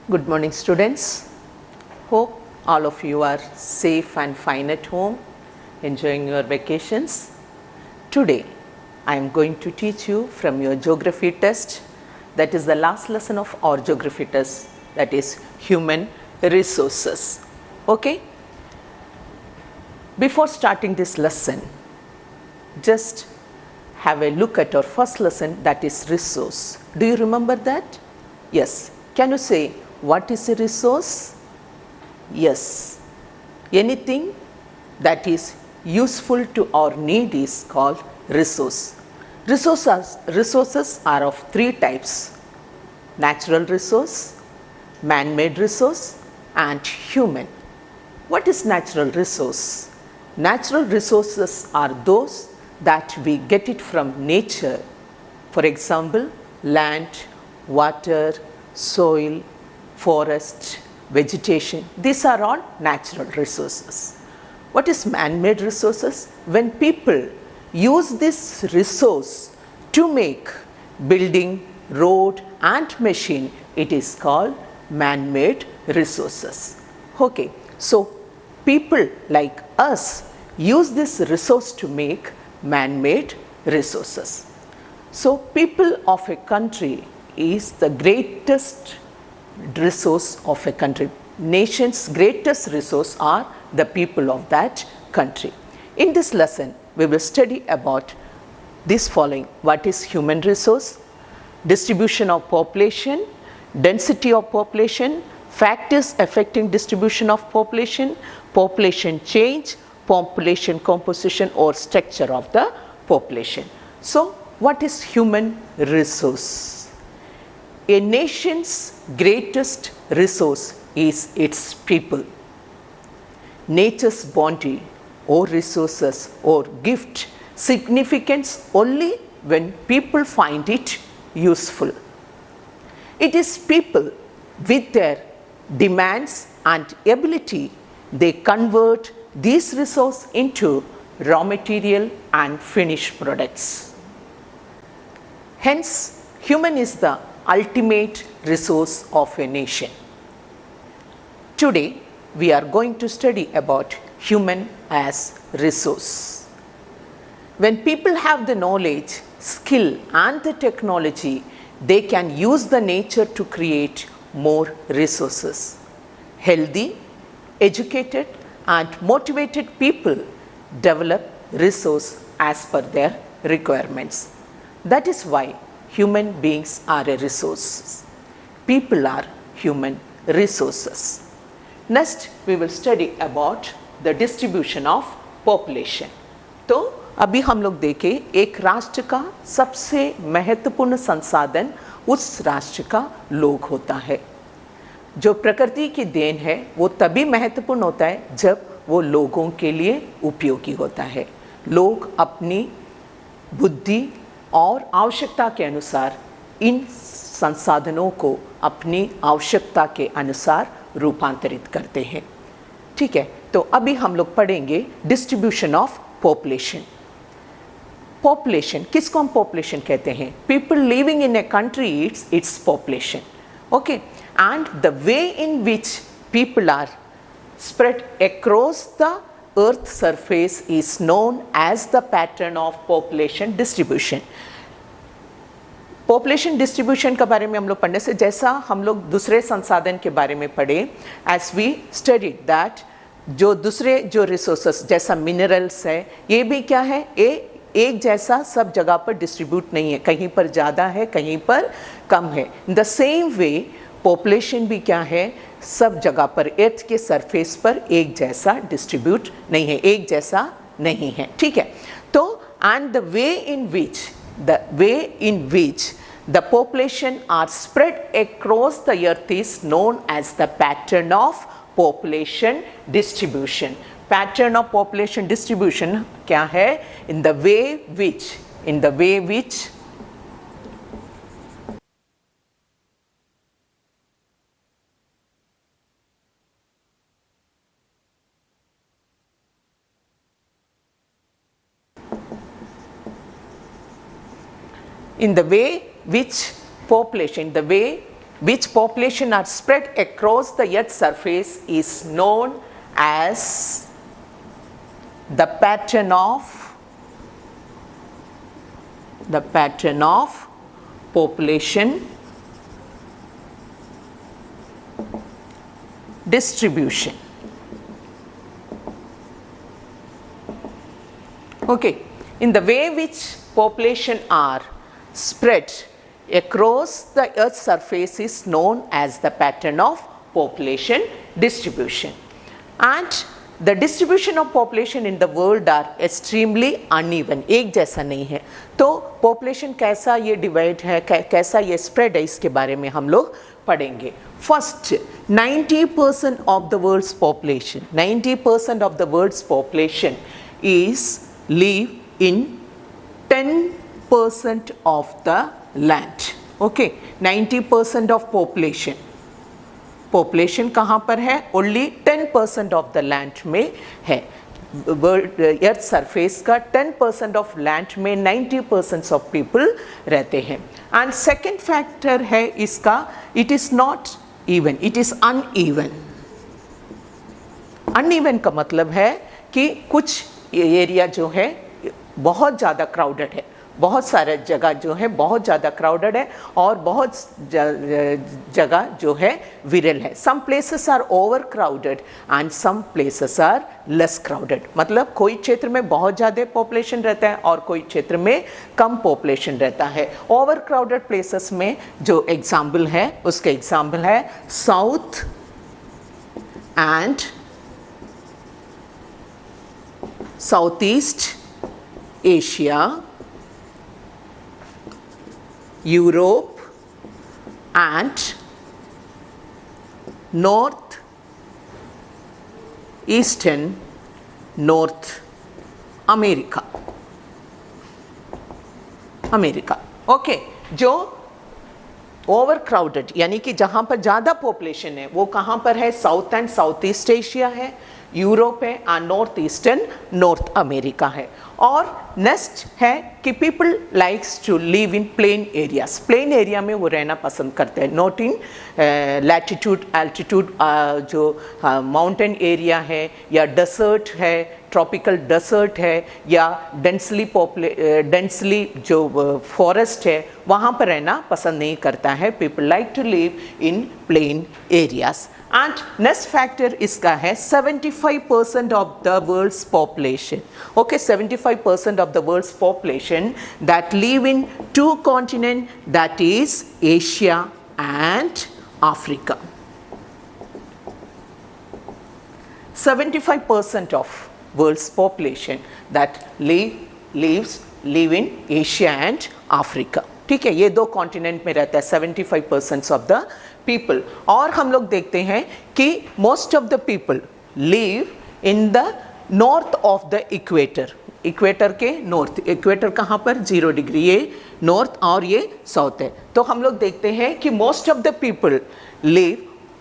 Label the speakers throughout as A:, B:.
A: Good morning, students. Hope all of you are safe and fine at home, enjoying your vacations. Today, I am going to teach you from your geography test, that is the last lesson of our geography test, that is human resources. Okay? Before starting this lesson, just have a look at our first lesson, that is resource. Do you remember that? Yes. Can you say what is a resource? Yes. Anything that is useful to our need is called resource. Resources are of three types: natural resource, man-made resource, and human. What is natural resource? Natural resources are those that we get it from nature. For example, land, water, soil, forest, vegetation. These are all natural resources. What is man-made resources? When people use this resource to make building, road and machine, it is called man-made resources. Okay, so people like us use this resource to make man-made resources. So people of a country is the greatest resource of a country. Nation's greatest resource are the people of that country. In this lesson, we will study about this following: what is human resource, distribution of population, density of population, factors affecting distribution of population, population change, population composition or structure of the population. So, what is human resource? A nation's greatest resource is its people. Nature's bounty or resources or gift significance only when people find it useful. It is people with their demands and ability, they convert these resources into raw material and finished products. Hence, human is the ultimate resource of a nation. Today, we are going to study about human as resource. When people have the knowledge, skill and the technology, they can use the nature to create more resources. Healthy, educated and motivated people develop resource as per their requirements. That is why human beings are a resource. People are human resources. Next, we will study about the distribution of population. तो अभी हम लोग देखें, एक राष्ट्र का सबसे महत्वपूर्ण संसाधन उस राष्ट्र का लोग होता है. जो प्रकृति की देन है वो तभी महत्वपूर्ण होता है जब वो लोगों के लिए उपयोगी होता है. लोग अपनी बुद्धि और आवश्यकता के अनुसार इन संसाधनों को अपनी आवश्यकता के अनुसार रूपांतरित करते हैं. ठीक है, तो अभी हम लोग पढ़ेंगे डिस्ट्रीब्यूशन ऑफ पॉपुलेशन. पॉपुलेशन, किसको हम पॉपुलेशन कहते हैं? People living in a country its population. Okay, and the way in which people are spread across the earth surface is known as the pattern of population distribution. Population distribution के बारे में हम लोग पढ़ने से, जैसा हम लोग दूसरे संसाधन के बारे में पढ़े, एज वी स्टडीड दैट जो दूसरे जो रिसोर्सेस जैसा मिनरल्स है, ये भी क्या है, एक जैसा सब जगह पर डिस्ट्रीब्यूट नहीं है, कहीं पर ज़्यादा है कहीं पर कम है. द सेम वे पॉपुलेशन भी क्या है, सब जगह पर अर्थ के सरफेस पर एक जैसा डिस्ट्रीब्यूट नहीं है, एक जैसा नहीं है. ठीक है, तो and the way in which the population are spread across the earth is known as the pattern of population distribution. Pattern of population distribution क्या है? In the way which in the way which population, the way which population are spread across the earth's surface is known as the pattern of population distribution. Okay, in the way which population are spread across the earth's surface is known as the pattern of population distribution. And the distribution of population in the world are extremely uneven, एक जैसा नहीं है. तो population कैसा ये divide है, कैसा ये spread है, इसके बारे में हम लोग पढ़ेंगे. First, 90% of the world's population is live in 10% of the land. Okay, 90% of population कहाँ पर है? Only 10% of the land में है. वर्ल्ड अर्थ सरफेस का 10% ऑफ लैंड में 90% ऑफ पीपल रहते हैं. एंड सेकेंड फैक्टर है इसका, it is not even, it is uneven. Uneven का मतलब है कि कुछ एरिया जो है बहुत ज़्यादा क्राउडेड है, बहुत सारे जगह जो है बहुत ज़्यादा क्राउडेड है और बहुत जगह जो है विरल है. Some places are over crowded and some places are less crowded. मतलब कोई क्षेत्र में बहुत ज़्यादा पॉपुलेशन रहता है और कोई क्षेत्र में कम पॉपुलेशन रहता है. ओवर क्राउडेड प्लेसेस में जो एग्जाम्पल है उसके एग्जाम्पल है south and south east Asia, Europe and North Eastern North America. Okay, जो ओवर क्राउडेड यानी कि जहाँ पर ज़्यादा पॉपुलेशन है वो कहाँ पर है? South and south east Asia है, यूरोप है and north eastern north America है. और नेक्स्ट है कि people likes to live in plain areas. Plain area में वो रहना पसंद करते हैं, नॉट इन लैटिट्यूड एल्टीट्यूड. जो माउंटेन एरिया है या डेजर्ट है, ट्रॉपिकल डेजर्ट है या डेंसली जो फॉरेस्ट है वहाँ पर रहना पसंद नहीं करता है. People like to live in plain areas. And next factor इसका है 75% of the world's population. Okay, 75% of the world's population that live in 2 continents, that is Asia and Africa. 75% of world's population that live in Asia and Africa. ठीक है, ये 2 continent में रहता है 75% of the people. और हम लोग देखते हैं कि most of the people live in the north of the equator. Equator के नॉर्थ, इक्वेटर कहाँ पर? 0 डिग्री, ये नॉर्थ और ये साउथ है. तो हम लोग देखते हैं कि most of the people live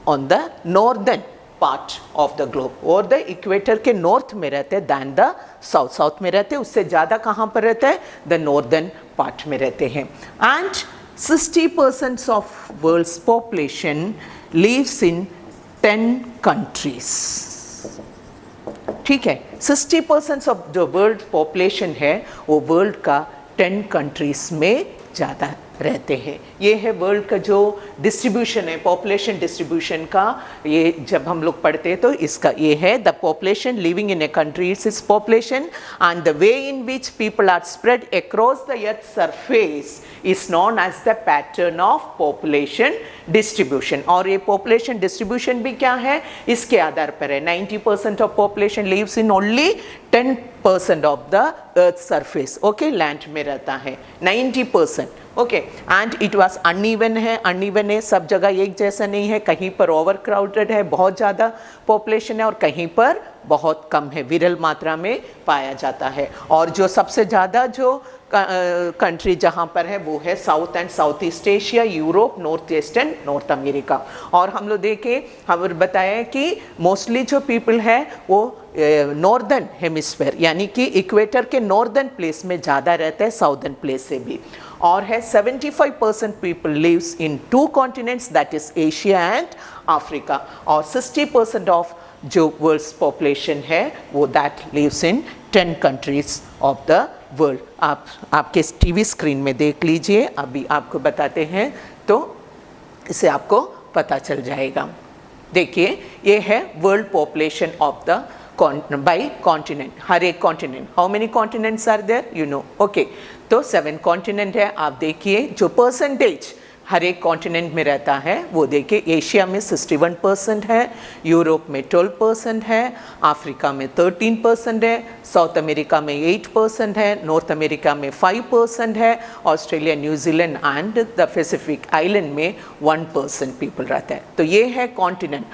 A: on the northern part of the globe, और द इक्वेटर के नॉर्थ में रहते हैं दैन द साउथ. साउथ में रहते हैं, उससे ज़्यादा कहाँ पर रहते हैं? द नॉर्दर्न पार्ट में रहते हैं. And 60% of world's population lives in 10 countries. ठीक है, 60% ऑफ जो वर्ल्ड पॉपुलेशन है वो वर्ल्ड का 10 countries में ज़्यादा रहते हैं. ये है वर्ल्ड का जो डिस्ट्रीब्यूशन है, पॉपुलेशन डिस्ट्रीब्यूशन का. ये जब हम लोग पढ़ते हैं तो इसका ये है the population living in a country is population and the way in which people are spread across the earth surface is known as the pattern of population distribution. और ये पॉपुलेशन डिस्ट्रीब्यूशन भी क्या है? इसके आधार पर है. 90% of population lives in only 10% of the earth surface. Okay, land में रहता है 90%. Okay, and it was uneven है. अनइवन है, सब जगह एक जैसा नहीं है. कहीं पर ओवर क्राउडेड है, बहुत ज़्यादा पॉपुलेशन है, और कहीं पर बहुत कम है, विरल मात्रा में पाया जाता है. और जो सबसे ज़्यादा जो कंट्री जहाँ पर है वो है south and south east Asia, Europe, north east and north America. और हम लोग देखें, हम बताया कि मोस्टली जो पीपल है वो नॉर्दर्न हेमिस्फीयर यानी कि इक्वेटर के नॉर्दर्न प्लेस में ज़्यादा रहता है साउदर्न प्लेस से भी। और है 75% people lives in 2 continents, that is Asia and Africa. और 60% ऑफ जो वर्ल्ड्स पॉपुलेशन है वो that lives in 10 countries of the world. आप आपके टीवी स्क्रीन में देख लीजिए, अभी आपको बताते हैं तो इससे आपको पता चल जाएगा। देखिए, ये है world population of the by continent, हर एक continent. How many continents are there, you know, okay. तो 7 कॉन्टिनेंट है। आप देखिए जो परसेंटेज हर एक कॉन्टिनेंट में रहता है वो देखिए, एशिया में 61% है, यूरोप में 12% है, अफ्रीका में 13% है, साउथ अमेरिका में 8% है, नॉर्थ अमेरिका में 5% है, Australia, New Zealand and the Pacific island में 1% पीपल रहता है। तो ये है कॉन्टिनेंट।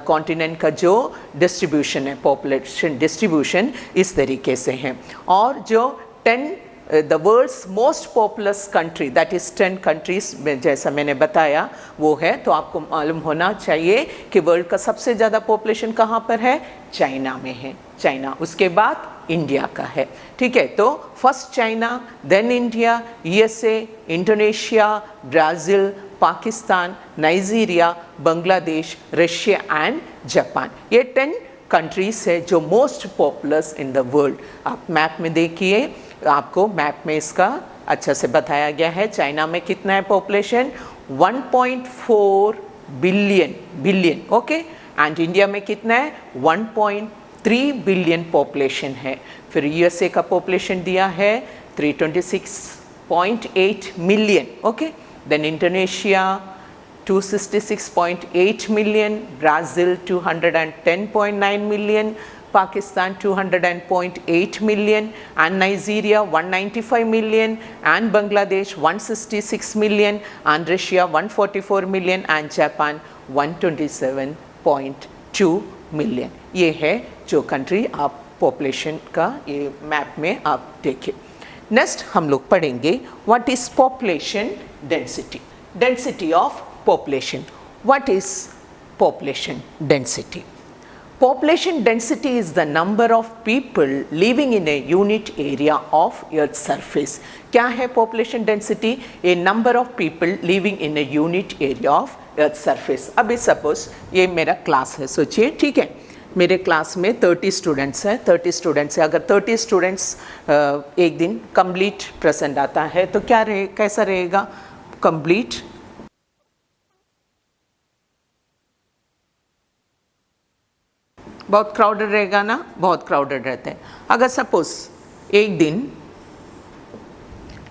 A: कॉन्टिनेंट का जो डिस्ट्रीब्यूशन है, पॉपुलेशन डिस्ट्रीब्यूशन इस तरीके से है। और जो 10 the world's most populous country, that is 10 countries में जैसा मैंने बताया वो है। तो आपको मालूम होना चाहिए कि वर्ल्ड का सबसे ज़्यादा पॉपुलेशन कहाँ पर है, चाइना में है, चाइना। उसके बाद इंडिया का है, ठीक है। तो first China, then India, USA, Indonesia, Brazil, Pakistan, Nigeria, Bangladesh, Russia and Japan. ये 10 कंट्रीज है जो most populous in the world. आप मैप में देखिए, आपको मैप में इसका अच्छा से बताया गया है। चाइना में कितना है population, 1.4 billion, okay. And India में कितना है, 1.3 बिलियन पॉपुलेशन है। फिर यूएसए का पॉपुलेशन दिया है 326.8 million, okay. Then Indonesia 266.8 million, Brazil 210.9 million, Pakistan 200.8 million, and Nigeria 195 million, and Bangladesh 166 million, and Russia 144 million, and Japan 127.2 million। ये है जो कंट्री आप पॉपुलेशन का ये मैप में आप देखें। नेक्स्ट हम लोग पढ़ेंगे what is population density, density of population. What is population density? Population density is the number of people living in a unit area of Earth's surface। क्या है population density? A number of people living in a unit area of Earth's surface। अभी suppose ये मेरा class है, सोचिए, ठीक है। मेरे क्लास में 30 स्टूडेंट्स हैं, 30 स्टूडेंट्स हैं। अगर 30 स्टूडेंट्स एक दिन कंप्लीट परसेंट आता है तो क्या रहे, कैसा रहेगा कंप्लीट? बहुत क्राउडेड रहेगा ना, बहुत क्राउडेड रहते हैं। अगर सपोज एक दिन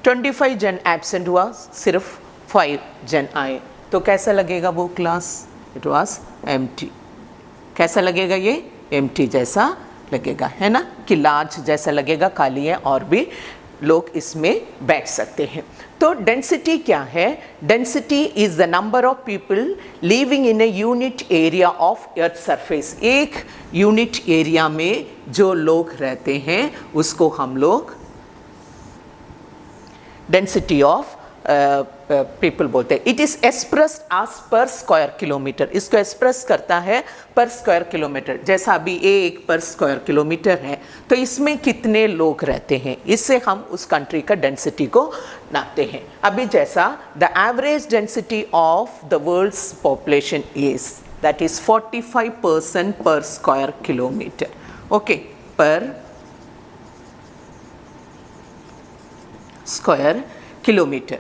A: 25 जन एब्सेंट हुआ, सिर्फ 5 जन आए, तो कैसा लगेगा वो क्लास? It was empty. कैसा लगेगा ये? एम्प्टी जैसा लगेगा, है ना, कि लार्ज जैसा लगेगा, खाली है और भी लोग इसमें बैठ सकते हैं। तो डेंसिटी क्या है? Density is the number of people living in a unit area of earth surface. एक यूनिट एरिया में जो लोग रहते हैं उसको हम लोग डेंसिटी ऑफ पीपल बोलते हैं। It is expressed as per square kilometre. इसको एक्सप्रेस करता है पर स्क्वायर किलोमीटर। जैसा अभी एक पर स्क्वायर किलोमीटर है तो इसमें कितने लोग रहते हैं, इससे हम उस कंट्री का डेंसिटी को नापते हैं। अभी जैसा the average density of the world's population is, that is 45% per square kilometre, okay, per square kilometer,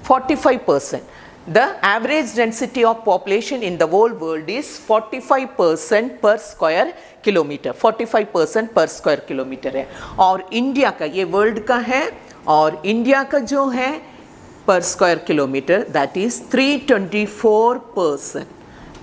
A: 45%. The average density of population in the whole world is 45% per square kilometer, 45% per square kilometer है। और India का, ये world का है, और India का जो है पर स्क्वायर किलोमीटर दैट इज 324%,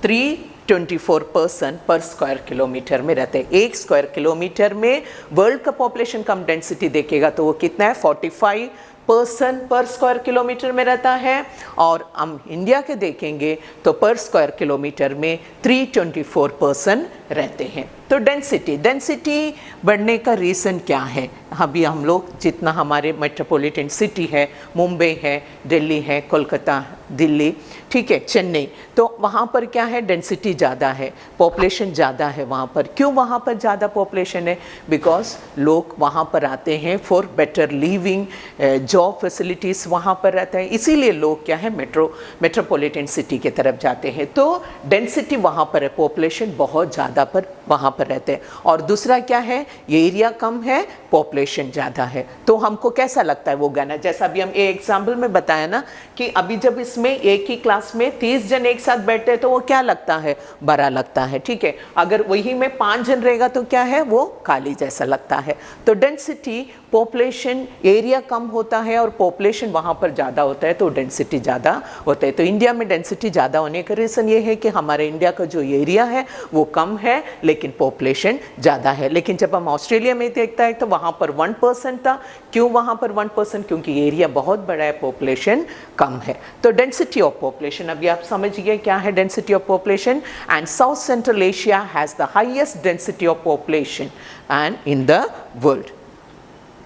A: 324% पर स्क्वायर किलोमीटर में रहते हैं। एक स्क्वायर किलोमीटर में वर्ल्ड का पॉपुलेशन कम डेंसिटी देखेगा तो वो कितना है, 45% पर स्क्वायर किलोमीटर में रहता है। और हम इंडिया के देखेंगे तो पर स्क्वायर किलोमीटर में 324% रहते हैं। तो डेंसिटी बढ़ने का रीज़न क्या है? अभी हम लोग जितना हमारे मेट्रोपॉलिटन सिटी है, मुंबई है, दिल्ली है, कोलकाता, दिल्ली, ठीक है, चेन्नई, तो वहाँ पर क्या है, डेंसिटी ज़्यादा है, पॉपुलेशन ज़्यादा है वहाँ पर। क्यों वहाँ पर ज़्यादा पॉपुलेशन है? बिकॉज लोग वहाँ पर आते हैं for better living, job facilities वहाँ पर रहता है, इसीलिए लोग क्या है मेट्रोपॉलिटन सिटी की तरफ जाते हैं। तो डेंसिटी वहाँ पर है, पॉपुलेशन बहुत ज़्यादा पर वहाँ पर रहते हैं। और दूसरा क्या है, एरिया कम है, पॉपुलेशन ज़्यादा है। तो हमको कैसा लगता है वो गाना? जैसा अभी हम एग्जाम्पल में बताया ना कि अभी जब इसमें एक ही क्लास में 30 जन एक साथ बैठे तो वो क्या लगता है, बड़ा लगता है, ठीक है। अगर वही में 5 जन रहेगा तो क्या है, वो खाली जैसा लगता है। तो डेंसिटी, पॉपुलेशन, एरिया कम होता है और पॉपुलेशन वहाँ पर ज़्यादा होता है तो डेंसिटी ज़्यादा होता है। तो इंडिया में डेंसिटी ज़्यादा होने का रीज़न ये है कि हमारे इंडिया का जो एरिया है वो कम है लेकिन पॉपुलेशन ज़्यादा है। लेकिन जब हम ऑस्ट्रेलिया में देखता है तो वहाँ पर 1% था। क्यों वहाँ पर 1%? क्योंकि एरिया बहुत बड़ा है, पॉपुलेशन कम है। तो डेंसिटी ऑफ पॉपुलेशन, अभी आप समझिए क्या है density of population. And south central Asia has the highest density of population and in the world.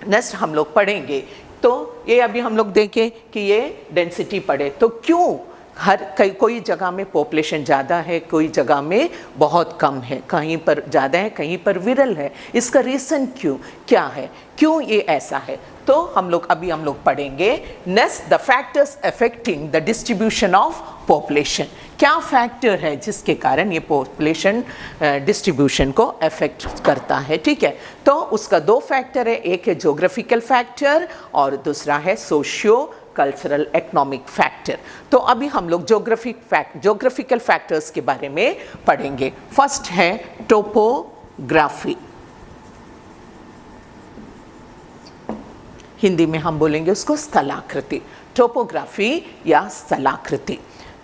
A: Next हम लोग पढ़ेंगे, तो ये अभी हम लोग देखें कि ये डेंसिटी पढ़े तो क्यों कोई जगह में पॉपुलेशन ज़्यादा है, कोई जगह में बहुत कम है, कहीं पर ज़्यादा है, कहीं पर विरल है। इसका रीज़न क्या है, क्यों ये ऐसा है? तो हम लोग पढ़ेंगे next the factors affecting the distribution of population. क्या फैक्टर है जिसके कारण ये पॉपुलेशन डिस्ट्रीब्यूशन को अफेक्ट करता है, ठीक है। तो उसका 2 फैक्टर है, एक है ज्योग्राफिकल फैक्टर और दूसरा है सोशियो कल्चरल इकोनॉमिक फैक्टर। तो अभी हम लोग ज्योग्राफिकल फैक्टर्स के बारे में पढ़ेंगे। फर्स्ट है टोपोग्राफी, हिंदी में हम बोलेंगे उसको स्थलाकृति, टोपोग्राफी या स्थलाकृति।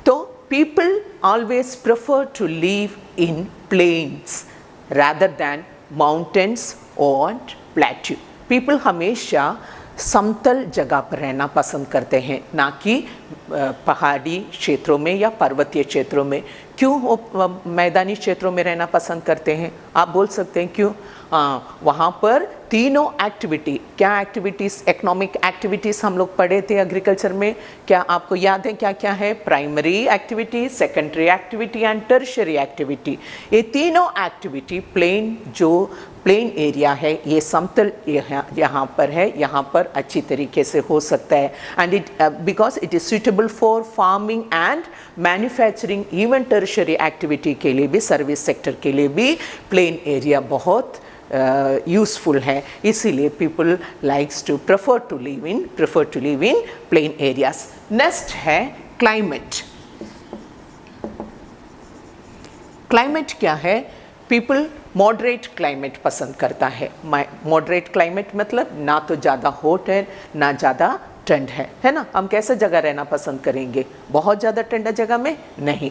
A: तो people always prefer to live in plains rather than mountains और प्लेट्यू। पीपल हमेशा समतल जगह पर रहना पसंद करते हैं, ना कि पहाड़ी क्षेत्रों में या पर्वतीय क्षेत्रों में। क्यों वो मैदानी क्षेत्रों में रहना पसंद करते हैं? आप बोल सकते हैं क्यों? वहाँ पर तीनों एक्टिविटी, क्या एक्टिविटीज़, इकोनॉमिक एक्टिविटीज़ हम लोग पढ़े थे एग्रीकल्चर में, क्या आपको याद है क्या क्या है? Primary activity, secondary activity and tertiary activity. ये तीनों एक्टिविटी प्लेन एरिया है, ये समतल यहाँ पर है, यहाँ पर अच्छी तरीके से हो सकता है। And because it is suitable for farming and manufacturing, even tertiary activity के लिए भी, सर्विस सेक्टर के लिए भी प्लेन एरिया बहुत यूज़फुल है। इसीलिए people likes to prefer to live in plain areas. Next है क्लाइमेट। क्लाइमेट क्या है? पीपल मॉडरेट क्लाइमेट पसंद करता है। मॉडरेट क्लाइमेट मतलब ना तो ज़्यादा हॉट है ना ज़्यादा ठंड है ना। हम कैसे जगह रहना पसंद करेंगे? बहुत ज़्यादा ठंडा जगह में नहीं,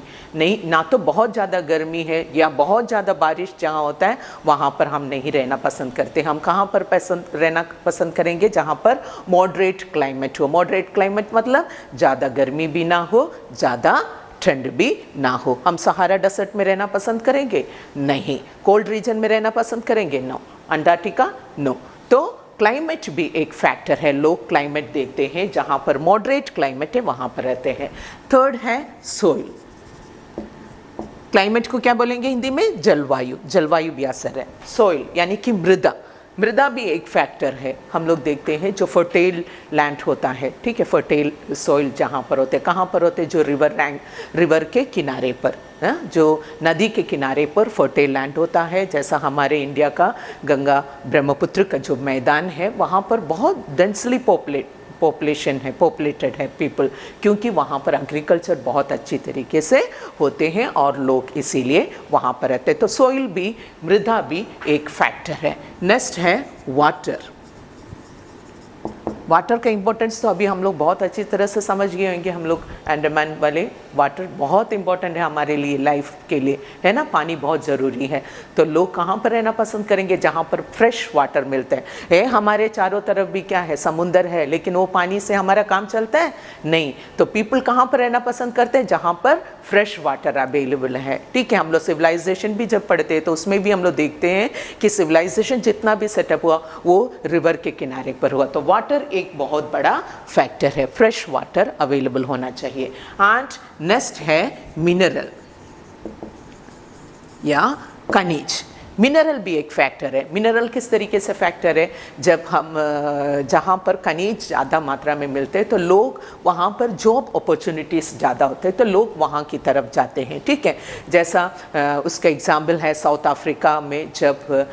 A: ना तो बहुत ज़्यादा गर्मी है या बहुत ज़्यादा बारिश जहाँ होता है वहाँ पर हम नहीं रहना पसंद करते। हम कहाँ पर रहना पसंद करेंगे? जहाँ पर मॉडरेट क्लाइमेट हो। मॉडरेट क्लाइमेट मतलब ज़्यादा गर्मी भी ना हो, ज़्यादा ठंड भी ना हो। हम सहारा डेजर्ट में रहना पसंद करेंगे? नहीं। कोल्ड रीजन में रहना पसंद करेंगे? नो। अंटार्कटिका? नो। तो क्लाइमेट भी एक फैक्टर है। लोग क्लाइमेट देखते हैं, जहाँ पर मॉडरेट क्लाइमेट है वहाँ पर रहते हैं। थर्ड है सोइल। क्लाइमेट को क्या बोलेंगे हिंदी में? जलवायु। जलवायु भी असर है। सोइल यानी कि मृदा भी एक फैक्टर है। हम लोग देखते हैं जो फर्टेल लैंड होता है, ठीक है, फर्टेल सॉइल जहाँ पर होते हैं, कहाँ पर होते हैं? जो रिवर के किनारे पर, जो नदी के किनारे पर फर्टेल लैंड होता है। जैसा हमारे इंडिया का गंगा ब्रह्मपुत्र का जो मैदान है वहाँ पर बहुत डेंसली पॉपुलेटेड है पीपल, क्योंकि वहाँ पर एग्रीकल्चर बहुत अच्छी तरीके से होते हैं और लोग इसीलिए वहाँ पर रहते हैं। तो सोइल भी, मृदा भी एक फैक्टर है। नेक्स्ट है वाटर। वाटर का इम्पोर्टेंस तो अभी हम लोग बहुत अच्छी तरह से समझ गए होंगे, हम लोग अंडमान वाले वाटर बहुत इंपॉर्टेंट है हमारे लिए, लाइफ के लिए, है ना, पानी बहुत ज़रूरी है। तो लोग कहाँ पर रहना पसंद करेंगे? जहाँ पर फ्रेश वाटर मिलता है। हमारे चारों तरफ भी क्या है, समुंदर है, लेकिन वो पानी से हमारा काम चलता है? नहीं। तो पीपल कहाँ पर रहना पसंद करते हैं? जहाँ पर फ्रेश वाटर अवेलेबल है, ठीक है। हम लोग सिविलाइजेशन भी जब पढ़ते हैं तो उसमें भी हम लोग देखते हैं कि सिविलाइजेशन जितना भी सेटअप हुआ वो रिवर के किनारे पर हुआ। तो वाटर एक बहुत बड़ा फैक्टर है, फ्रेश वाटर अवेलेबल होना चाहिए। एंड नेक्स्ट है मिनरल या खनिज। मिनरल भी एक फैक्टर है। मिनरल किस तरीके से फैक्टर है? जब हम जहाँ पर खनिज ज़्यादा मात्रा में मिलते हैं तो लोग वहाँ पर जॉब अपॉर्चुनिटीज़ ज़्यादा होते हैं, तो लोग वहाँ की तरफ जाते हैं, ठीक है। जैसा उसका एग्जाम्पल है साउथ अफ्रीका में, जब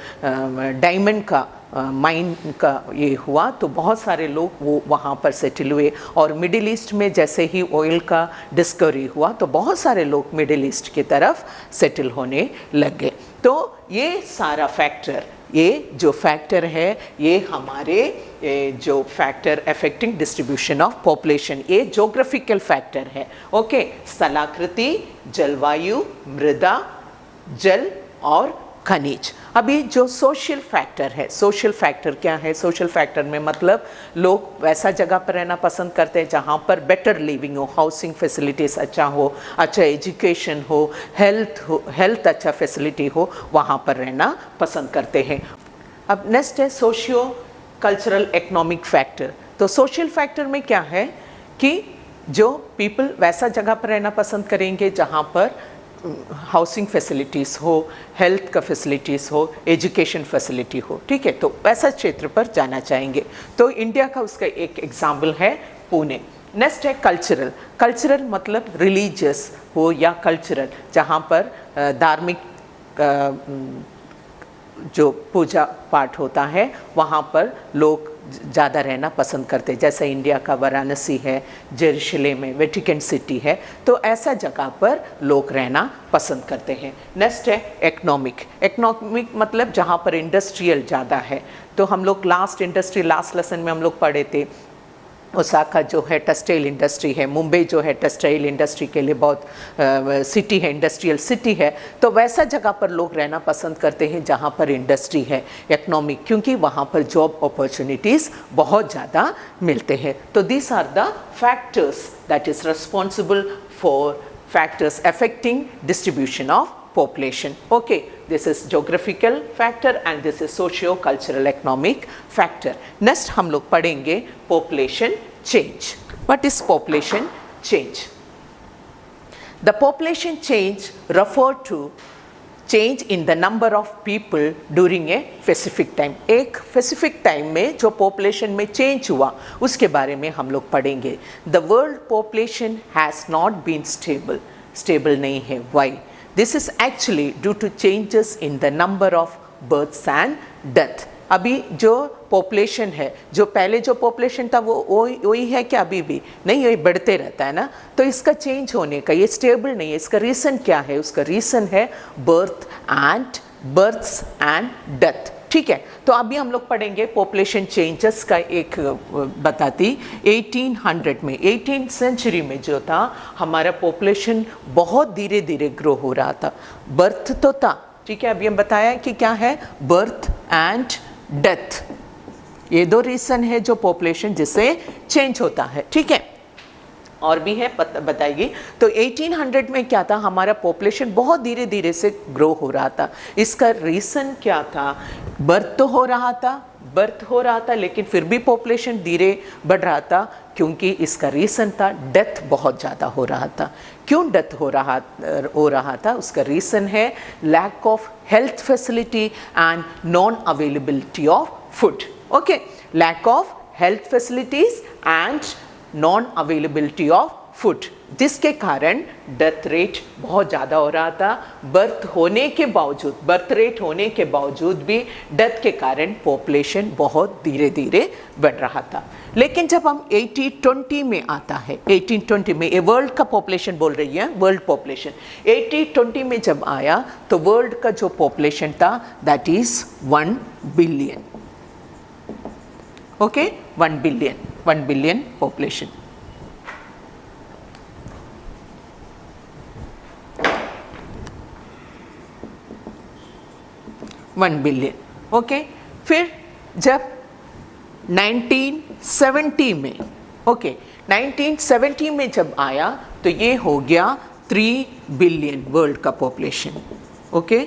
A: डायमंड का माइन का ये हुआ तो बहुत सारे लोग वो वहाँ पर सेटल हुए। और मिडिल ईस्ट में जैसे ही ऑयल का डिस्कवरी हुआ तो बहुत सारे लोग मिडिल ईस्ट की तरफ सेटल होने लग गए। तो ये सारा फैक्टर, ये जो फैक्टर है, ये हमारे जो factor affecting distribution of population, ये ज्योग्राफिकल फैक्टर है। ओके, स्थलाकृति, जलवायु, मृदा, जल और खनिज। अभी जो सोशल फैक्टर है, सोशल फैक्टर क्या है? सोशल फैक्टर में मतलब लोग वैसा जगह पर रहना पसंद करते हैं जहाँ पर बेटर लिविंग हो, हाउसिंग फैसिलिटीज़ अच्छा हो, अच्छा एजुकेशन हो, हेल्थ अच्छा फैसिलिटी हो, वहाँ पर रहना पसंद करते हैं। अब नेक्स्ट है सोशियो कल्चरल इकोनॉमिक फैक्टर। तो सोशल फैक्टर में क्या है कि जो पीपल वैसा जगह पर रहना पसंद करेंगे जहाँ पर हाउसिंग फैसिलिटीज़ हो, हेल्थ का फैसिलिटीज़ हो, एजुकेशन फैसिलिटी हो, ठीक है। तो वैसा क्षेत्र पर जाना चाहेंगे। तो इंडिया का उसका एक एग्जाम्पल है पुणे। नेक्स्ट है कल्चरल। कल्चरल मतलब रिलीजियस हो या कल्चरल, जहाँ पर धार्मिक जो पूजा पाठ होता है वहाँ पर लोग ज़्यादा रहना पसंद करते हैं। जैसे इंडिया का वाराणसी है, जेरूशलेम में वेटिकन सिटी है, तो ऐसा जगह पर लोग रहना पसंद करते हैं। नेक्स्ट है इकोनॉमिक। इकोनॉमिक मतलब जहाँ पर इंडस्ट्रियल ज़्यादा है। तो हम लोग लास्ट लेसन में हम लोग पढ़े थे, ओसाका जो है टेक्सटाइल इंडस्ट्री है, मुंबई जो है टेक्सटाइल इंडस्ट्री के लिए बहुत सिटी है, इंडस्ट्रियल सिटी है। तो वैसा जगह पर लोग रहना पसंद करते हैं जहाँ पर इंडस्ट्री है, इकोनॉमिक, क्योंकि वहाँ पर जॉब अपॉर्चुनिटीज़ बहुत ज़्यादा मिलते हैं। तो this are the factors that is responsible for factors affecting distribution of population. Okay, this is geographical factor and this is socio-cultural economic factor. Next हम लोग पढ़ेंगे population change. What is population change? The population change refer to change in the number of people during a specific time. एक specific time में जो population में change हुआ उसके बारे में हम लोग पढ़ेंगे. The world population has not been stable. Stable नहीं है. Why? This is actually due to changes in the number of births and death. अभी जो पॉपुलेशन है, जो पहले जो पॉपुलेशन था वो वही है क्या? अभी भी नहीं, वही बढ़ते रहता है ना। तो इसका चेंज होने का, ये स्टेबल नहीं है। इसका रीज़न क्या है? उसका रीज़न है बर्थ्स एंड डेथ, ठीक है। तो अभी हम लोग पढ़ेंगे पॉपुलेशन चेंजेस का एक बताती। 1800 में, 18th सेंचुरी में जो था हमारा पॉपुलेशन बहुत धीरे धीरे ग्रो हो रहा था। बर्थ तो था, ठीक है, अभी हम बताया कि क्या है, बर्थ एंड डेथ, ये दो रीज़न है जो पॉपुलेशन जिससे चेंज होता है, ठीक है। और भी है बताएगी। तो 1800 में क्या था, हमारा पॉपुलेशन बहुत धीरे धीरे से ग्रो हो रहा था। इसका रीज़न क्या था? बर्थ हो रहा था लेकिन फिर भी पॉपुलेशन धीरे बढ़ रहा था, क्योंकि इसका रीज़न था डेथ बहुत ज़्यादा हो रहा था। क्यों डेथ हो रहा था? उसका रीज़न है lack of health facility and non availability of food. Okay, lack of health facilities and non availability of food, जिसके कारण डेथ रेट बहुत ज़्यादा हो रहा था। बर्थ रेट होने के बावजूद भी डेथ के कारण पॉपुलेशन बहुत धीरे धीरे बढ़ रहा था। लेकिन जब हम 1820 में आता है, 1820 में, ये वर्ल्ड का पॉपुलेशन बोल रही है, वर्ल्ड पॉपुलेशन 1820 में जब आया तो वर्ल्ड का जो पॉपुलेशन था that is 1 billion. Okay, 1 billion population. 1 billion, okay. फिर जब 1970 में, ओके, 1970 में जब आया तो ये हो गया 3 बिलियन वर्ल्ड का पॉपुलेशन, ओके,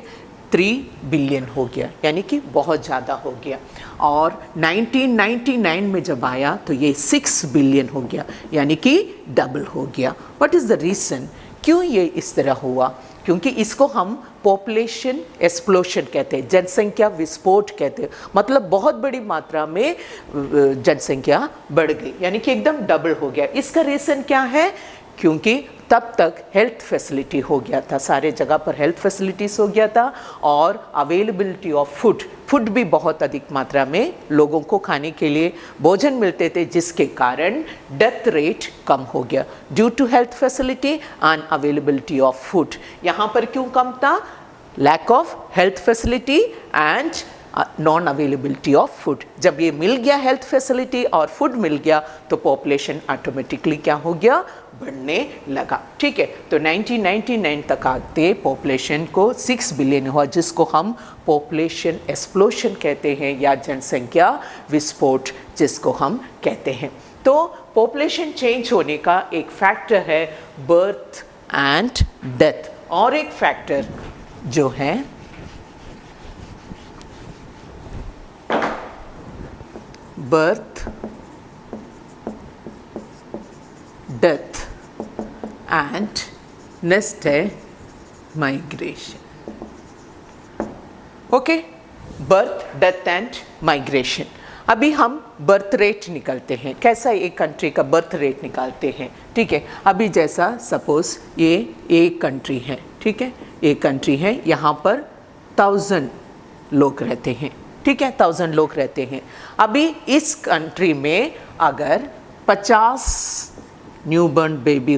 A: 3 बिलियन हो गया, यानी कि बहुत ज़्यादा हो गया। और 1999 में जब आया तो ये 6 बिलियन हो गया, यानी कि डबल हो गया। व्हाट इज़ द रीज़न, क्यों ये इस तरह हुआ? क्योंकि इसको हम पॉपुलेशन एक्सप्लोशन कहते हैं, जनसंख्या विस्फोट कहते हैं। मतलब बहुत बड़ी मात्रा में जनसंख्या बढ़ गई, यानी कि एकदम डबल हो गया। इसका रीज़न क्या है? क्योंकि तब तक हेल्थ फैसिलिटी हो गया था, सारे जगह पर हेल्थ फैसिलिटीज हो गया था, और अवेलेबिलिटी ऑफ फूड भी बहुत अधिक मात्रा में लोगों को खाने के लिए भोजन मिलते थे, जिसके कारण डेथ रेट कम हो गया due to health facility and availability of food. यहाँ पर क्यों कम था? Lack of health facility and non availability of food. जब ये मिल गया, हेल्थ फैसिलिटी और फूड मिल गया, तो पॉपुलेशन ऑटोमेटिकली क्या हो गया? बढ़ने लगा, ठीक है। तो 1999 तक आते पॉपुलेशन को 6 बिलियन हुआ, जिसको हम पॉपुलेशन एक्सप्लोशन कहते हैं, या जनसंख्या विस्फोट जिसको हम कहते हैं। तो पॉपुलेशन चेंज होने का एक फैक्टर है बर्थ एंड डेथ, और एक फैक्टर जो है बर्थ, डेथ एंड नेक्स्ट है migration, okay. Birth, death and migration. अभी हम बर्थ रेट निकालते हैं, कैसा एक कंट्री का बर्थ रेट निकालते हैं, ठीक है। अभी जैसा सपोज ये एक कंट्री है, ठीक है, एक कंट्री है, यहाँ पर 1000 लोग रहते हैं, ठीक है, 1000 लोग रहते हैं। अभी इस कंट्री में अगर 50 न्यूबॉर्न बेबी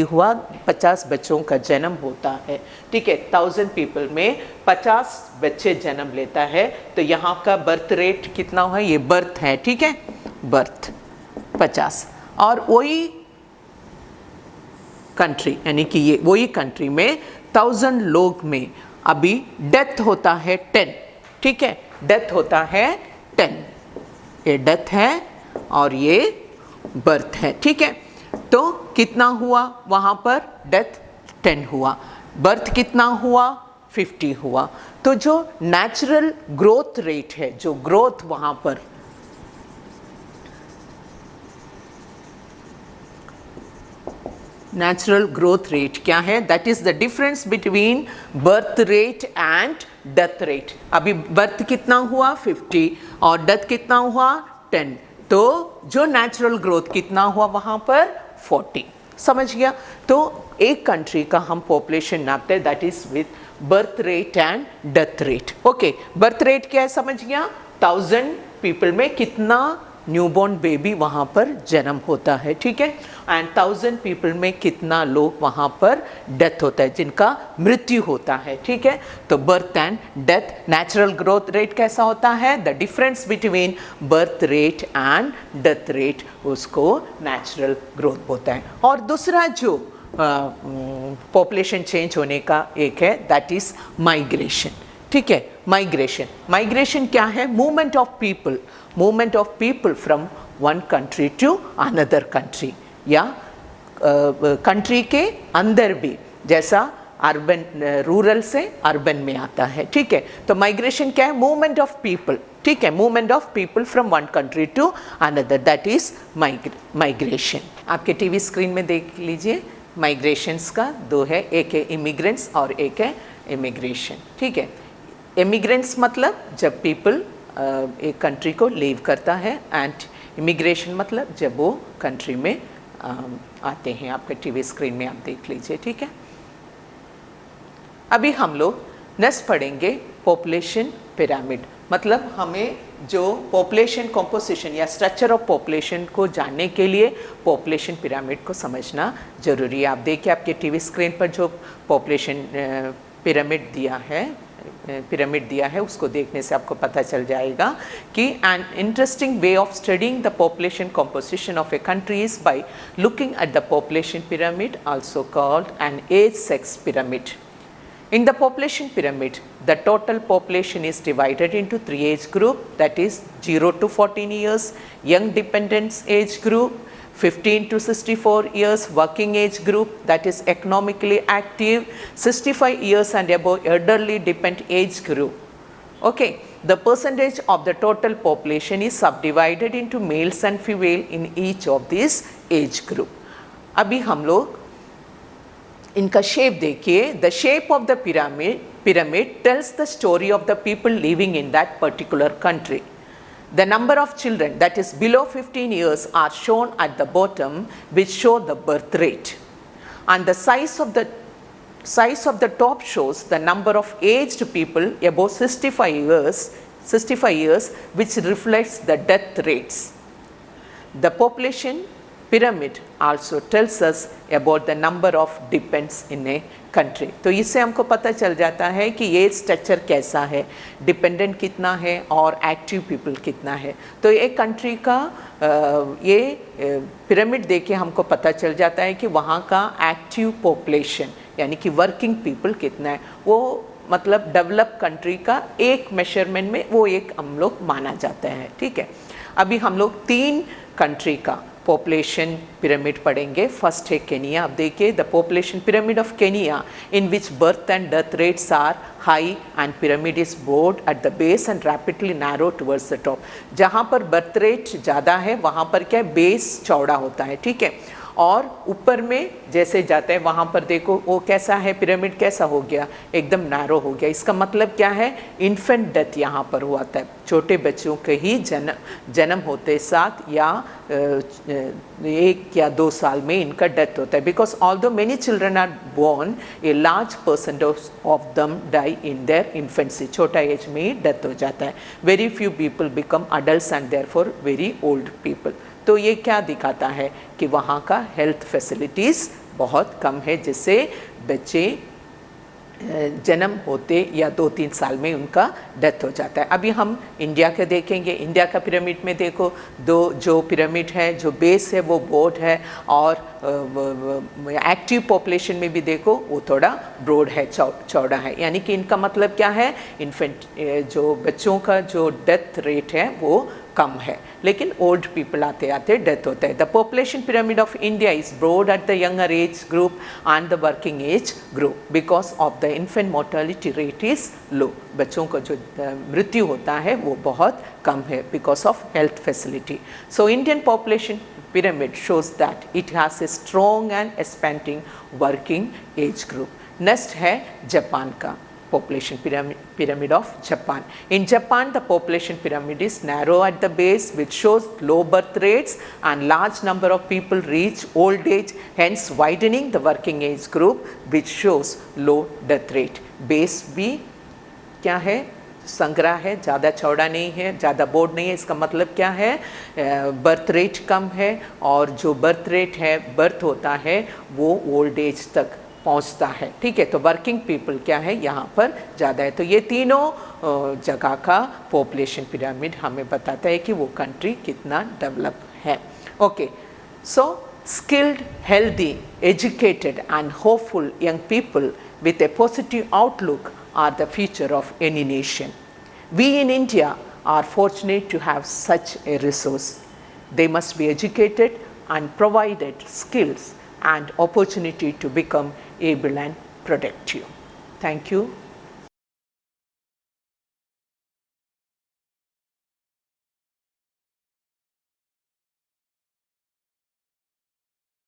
A: हुआ, 50 बच्चों का जन्म होता है, ठीक है, 1000 पीपल में 50 बच्चे जन्म लेता है, तो यहाँ का बर्थ रेट कितना हुआ? ये बर्थ है, ठीक है, बर्थ 50। और वही कंट्री, यानी कि ये वही कंट्री में 1000 लोग में अभी डेथ होता है 10, ठीक है, डेथ होता है 10। ये डेथ है और ये बर्थ है, ठीक है। तो कितना हुआ वहाँ पर? डेथ 10 हुआ, बर्थ कितना हुआ? 50 हुआ। तो जो नेचुरल ग्रोथ रेट है, जो ग्रोथ वहाँ पर नेचुरल ग्रोथ रेट क्या है? That is the difference between birth rate and death rate. अभी बर्थ कितना हुआ? 50, और डेथ कितना हुआ? 10। तो जो नेचुरल ग्रोथ कितना हुआ वहाँ पर? 40। समझ गया? तो एक कंट्री का हम पॉपुलेशन नापते हैं, that is with birth rate and death rate, okay. Birth rate क्या है समझ गया? 1000 पीपल में कितना न्यूबॉर्न बेबी वहाँ पर जन्म होता है, ठीक है, एंड 1000 पीपल में कितना लोग वहाँ पर डेथ होता है, जिनका मृत्यु होता है, ठीक है। तो birth and death, natural growth rate कैसा होता है? The difference between birth rate and death rate, उसको नेचुरल ग्रोथ होता है। और दूसरा जो पॉपुलेशन चेंज होने का एक है, दैट इज माइग्रेशन, ठीक है। माइग्रेशन क्या है? Movement of people from one country to another country, या कंट्री के अंदर भी, जैसा अर्बन, रूरल से अर्बन में आता है, ठीक है। तो माइग्रेशन क्या है? मूवमेंट ऑफ पीपल, ठीक है, movement of people from one country to another, that is migration. आपके टीवी स्क्रीन में देख लीजिए, माइग्रेशंस का दो है, एक है इमिग्रेंट्स और एक है इमिग्रेशन, ठीक है। इमिग्रेंट्स मतलब जब पीपल एक कंट्री को लीव करता है, एंड इमिग्रेशन मतलब जब वो कंट्री में आते हैं। आपके टीवी स्क्रीन में आप देख लीजिए, ठीक है। अभी हम लोग नेक्स्ट पढ़ेंगे पॉपुलेशन पिरामिड, मतलब हमें जो पॉपुलेशन कॉम्पोजिशन या स्ट्रक्चर ऑफ पॉपुलेशन को जानने के लिए पॉपुलेशन पिरामिड को समझना जरूरी है। आप देखिए आपके टीवी स्क्रीन पर जो पॉपुलेशन पिरामिड दिया है, उसको देखने से आपको पता चल जाएगा कि an interesting way of studying the population composition of a country is by looking at the population pyramid, also called an age sex pyramid. In the population pyramid, the total population is divided into 3 age group, that is 0 to 14 years, young dependents age group, 15 to 64 years working age group, that is economically active, 65 years and above elderly dependent age group. Okay, the percentage of the total population is subdivided into males and female in each of these age group. अभी हम लोग इनका shape देखिए. The shape of the pyramid tells the story of the people living in that particular country. The number of children, that is below 15 years, are shown at the bottom, which show the birth rate, and the size of the top shows the number of aged people above 65 years, which reflects the death rates. The population pyramid also tells us about the number of dependents in a country. तो इससे हमको पता चल जाता है कि ये structure कैसा है, डिपेंडेंट कितना है और एक्टिव पीपल कितना है. तो एक कंट्री का ये पिरामिड देख के हमको पता चल जाता है कि वहाँ का एक्टिव पॉपुलेशन यानी कि वर्किंग पीपल कितना है. वो मतलब डेवलप कंट्री का एक मेजरमेंट में वो एक हम लोग माना जाता है. ठीक है, अभी हम लोग 3 कंट्री का पॉपुलेशन पिरामिड पढ़ेंगे. फर्स्ट है केनिया. अब देखिए, the population pyramid of Kenya in which birth and death rates are high and pyramid is broad at the base and rapidly narrow towards the top. जहाँ पर birth rate ज़्यादा है वहाँ पर क्या है, बेस चौड़ा होता है. ठीक है, और ऊपर में जैसे जाता है वहाँ पर देखो वो कैसा है, पिरामिड कैसा हो गया, एकदम नैरो हो गया. इसका मतलब क्या है, इन्फेंट डेथ यहाँ पर हुआ था. छोटे बच्चों के ही जन्म होते साथ या 1 या 2 साल में इनका डेथ होता है. Because although many children are born, a large percent of them die in their infancy. छोटा एज में ही डेथ हो जाता है. Very few people become adult and therefore very old people. तो ये क्या दिखाता है कि वहाँ का हेल्थ फैसिलिटीज़ बहुत कम है, जिससे बच्चे जन्म होते या 2-3 साल में उनका डेथ हो जाता है. अभी हम इंडिया का देखेंगे. इंडिया का पिरामिड में देखो, 2 जो पिरामिड है, जो बेस है वो ब्रॉड है, और एक्टिव पॉपुलेशन में भी देखो वो थोड़ा ब्रॉड है, चौड़ा है. यानी कि इनका मतलब क्या है, इन्फेंट जो बच्चों का जो डेथ रेट है वो कम है, लेकिन ओल्ड पीपल आते आते डेथ होता है. The population pyramid of India is broad at the younger age group and the working age group because of the infant mortality rate is low. बच्चों का जो मृत्यु होता है वो बहुत कम है because of health facility. So Indian population pyramid shows that it has a strong and expanding working age group. Next है जापान का population pyramid of Japan. In Japan, the population pyramid is narrow at the base, which shows low birth rates and large number of people reach old age, hence widening the working age group, which shows low death rate. Base भी क्या है, संग्रह है, ज़्यादा चौड़ा नहीं है, ज़्यादा बोर्ड नहीं है. इसका मतलब क्या है, बर्थ रेट कम है, और जो बर्थ रेट है, बर्थ होता है वो ओल्ड एज तक पहुंचता है. ठीक है, तो वर्किंग पीपल क्या है यहाँ पर ज़्यादा है. तो ये तीनों जगह का पॉपुलेशन पिरामिड हमें बताता है कि वो कंट्री कितना डेवलप है. Okay, so skilled, healthy, educated and hopeful young people with a positive outlook are the future of any nation. We in India are fortunate to have such a resource. They must be educated and provided skills and opportunity to become able and productive. Thank you.